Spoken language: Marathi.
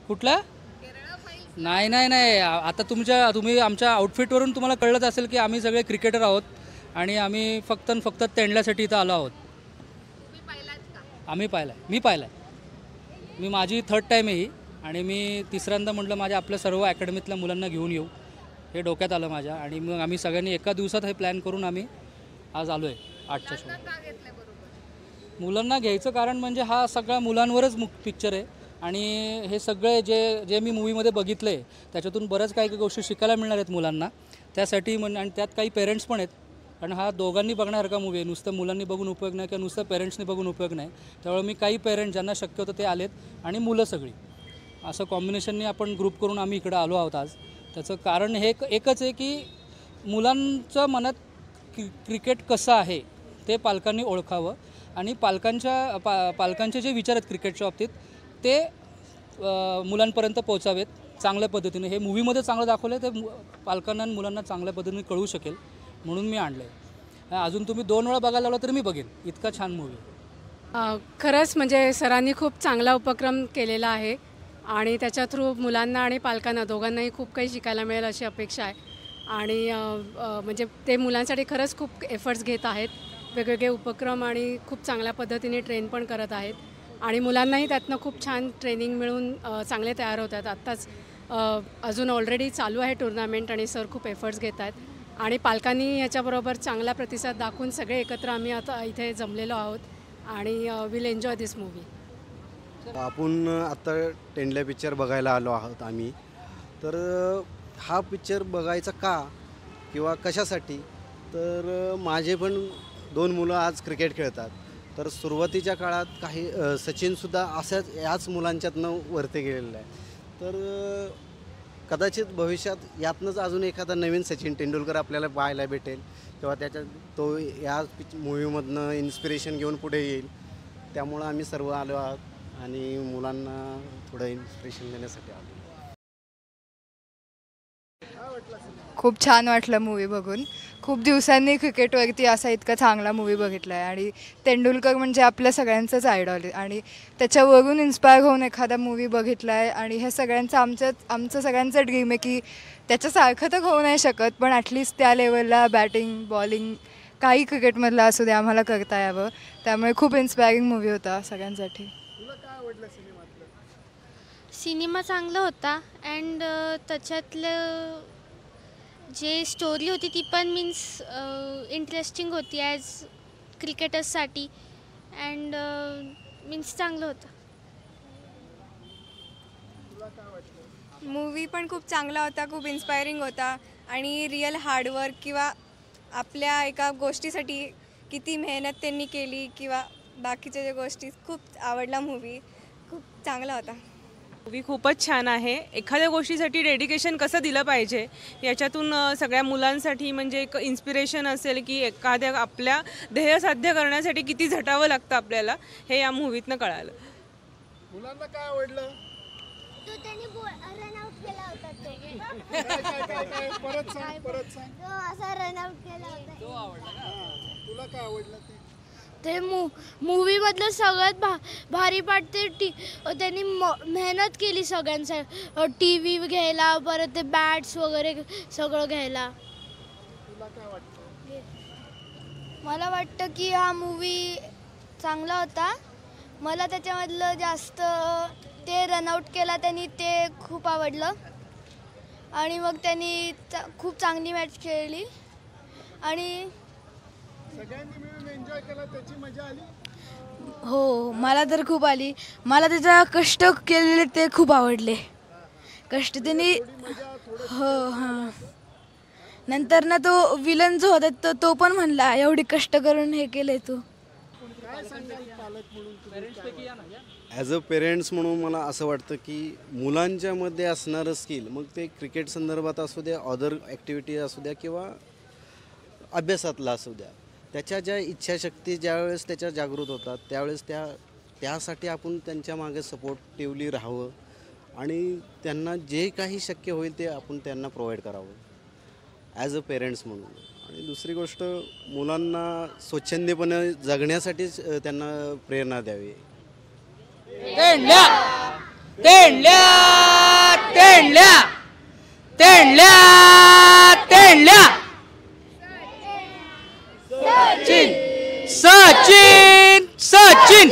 कुठला? नाही नाही नाही, आता तुम्ही आमच्या आउटफिटवरून तुम्हाला कळलंच असेल की आम्ही सगळे क्रिकेटर आहोत आणि आम्ही फक्त तेंडल्यासाठी इथं आलो आहोत. आम्ही पाहिला आहे, मी पाहिला आहे. मी माझी 3rd टाईम आहे ही आणि मी तिसऱ्यांदा म्हटलं माझ्या आपल्या सर्व अकॅडमीतल्या मुलांना घेऊन येऊ, हे डोक्यात आलं माझ्या. आणि मग आम्ही सगळ्यांनी एका दिवसात हे प्लॅन करून आम्ही आज आलो आहे 8च्या शो. मुलांना घ्यायचं कारण म्हणजे हा सगळा मुलांवरच पिक्चर आहे आणि हे सगळे जे मी मूवीमध्ये बघितलं आहे त्याच्यातून बऱ्याच काही गोष्टी शिकायला मिळणार आहेत मुलांना. त्यासाठी आणि त्यात काही पेरेंट्स पण आहेत, कारण हा दोघांनी बघण्यासारखा मूवी आहे. नुसतं मुलांनी बघून उपयोग नाही किंवा नुसतं पेरेंट्सनी बघून उपयोग नाही. त्यामुळे मी काही पेरेंट्स ज्यांना शक्य होतं ते आलेत आणि मुलं सगळी असं कॉम्बिनेशननी आपण ग्रुप करून आम्ही इकडं आलो आहोत आज. त्याचं कारण हे एकच आहे की मुलांच्या मनात क्रिकेट कसं आहे ते पालकांनी ओळखावं आणि पालकांचे जे विचार आहेत क्रिकेटच्या बाबतीत ते मुलांपर्यंत पोहोचावेत चांगल्या पद्धतीने. हे मूवीमध्ये चांगलं दाखवलं आहे ते पालकांना आणि मुलांना चांगल्या पद्धतीने कळू शकेल म्हणून मी आणलं आहे. अजून तुम्ही 2 वेळा बघायला लावला तरी मी बघेन, इतका छान मूवी. खरंच म्हणजे सरांनी खूप चांगला उपक्रम केलेला आहे आणि त्याच्या थ्रू मुलांना आणि पालकांना दोघांनाही खूप काही शिकायला मिळेल अशी अपेक्षा आहे. आणि म्हणजे ते मुलांसाठी खरंच खूप एफर्ट्स घेत आहेत, वेगवेगळे उपक्रम आणि खूप चांगल्या पद्धतीने ट्रेन पण करत आहेत आणि मुलांनाही त्यातनं खूप छान ट्रेनिंग मिळून चांगले तयार होत आहेत. आत्ताच अजून ऑलरेडी चालू आहे टुर्नामेंट आणि सर खूप एफर्ट्स घेत आहेत आणि पालकांनी याच्याबरोबर चांगला प्रतिसाद दाखवून सगळे एकत्र आम्ही आता इथे जमलेलो आहोत आणि विल एन्जॉय दिस मूवी. आपण आता तेंडल्या पिक्चर बघायला आलो आहोत आम्ही. तर हा पिक्चर बघायचा का किंवा कशासाठी, तर माझे पण 2 मुलं आज क्रिकेट खेळतात. तर सुरुवातीच्या काळात काही सचिनसुद्धा याच मुलांच्यातनं वरती गेलेला आहे. तर कदाचित भविष्यात यातनंच अजून एखादा नवीन सचिन तेंडुलकर आपल्याला पाहायला भेटेल किंवा तो या मूवीमधनं इन्स्पिरेशन घेऊन पुढे येईल. त्यामुळं आम्ही सर्व आलो आहोत आणि मुलांना थोडं इन्स्पिरेशन देण्यासाठी आलो. खूप छान वाटलं मूवी बघून. खूप दिवसांनी क्रिकेटवरती असा इतका चांगला मूवी बघितला आहे आणि तेंडुलकर म्हणजे आपल्या सगळ्यांचंच आयडॉल आहे आणि त्याच्यावरून इन्स्पायर होऊन एखादा मूवी बघितला आहे. आणि हे सगळ्यांचं आमचं सगळ्यांचं ड्रीम आहे की त्याच्यासारखं तर होऊ नाही शकत पण ॲटलिस्ट त्या लेवलला बॅटिंग बॉलिंग काही क्रिकेटमधलं असू दे आम्हाला करता यावं. त्यामुळे खूप इन्स्पायरिंग मूवी होता सगळ्यांसाठी. सिनेमा चांगला होता अँड त्याच्यातलं जे स्टोरी होती ती पण मीन्स इंटरेस्टिंग होती ॲज क्रिकेटर्ससाठी अँड मीन्स चांगलं होतं. मूवी पण खूप चांगला होता, खूप इन्स्पायरिंग होता आणि रिअल हार्डवर्क किंवा आपल्या एका गोष्टीसाठी किती मेहनत त्यांनी केली किंवा बाकीच्या ज्या गोष्टी खूप आवडला मूवी. खूप चांगला होता. मूवी खूपच छान आहे. एखाद्या गोष्टीसाठी डेडिकेशन कसं दिलं पाहिजे याच्यातून सगळ्या मुलांसाठी म्हणजे एक इन्स्पिरेशन असेल की एखाद्या आपल्या ध्येय साध्य करण्यासाठी किती झटावं लागतं आपल्याला हे या मूवीतनं कळालं. मुलांना काय आवडलं? तो त्यांनी रन आउट केला होता परत सांग. तो असा रन आउट केला होता तो आवडला का? तुला काय आवडलं ते मूवीमधलं सगळ्यात भारी पार्ट ते त्यांनी मेहनत केली सगळ्यांचा टी व्ही घ्यायला परत ते बॅट्स वगैरे सगळं घ्यायला. तुला काय वाटतं? मला वाटतं की हा मूवी चांगला होता. मला त्याच्यामधलं जास्त ते रनआउट केला त्यांनी ते खूप आवडलं आणि मग त्यांनी खूप चांगली मॅच खेळली आणि सगळ्यांनी मिळून एन्जॉय केला, त्याची मजा आली. हो मला तर खूप आली. मला त्याचा कष्ट केलेले ते खूप आवडले. कष्ट त्यांनी हो हां. नंतर ना तो विलन जो होता तो पण म्हणला एवढी कष्ट करून हे केले तू. ॲज अ पेरेंट्स म्हणून मला असं वाटतं की मुलांच्यामध्ये असणारं स्किल मग ते क्रिकेट संदर्भात असू द्या, अदर ॲक्टिव्हिटी असू द्या किंवा अभ्यासातला असू द्या, त्याच्या ज्या इच्छाशक्ती ज्यावेळेस त्याच्या जागृत होतात त्यावेळेस त्यासाठी आपण त्यांच्या मागे सपोर्टिव्हली राहावं आणि त्यांना जे काही शक्य होईल ते आपण त्यांना प्रोव्हाइड करावं ॲज अ पेरेंट्स म्हणून. आणि दुसरी गोष्ट मुलांना स्वच्छंदीपणे जगण्यासाठीच त्यांना प्रेरणा द्यावी. तेंडल्या तेंडल्या तेंडल्या तेंडल्या तेंडल्या सचिन सचिन सचिन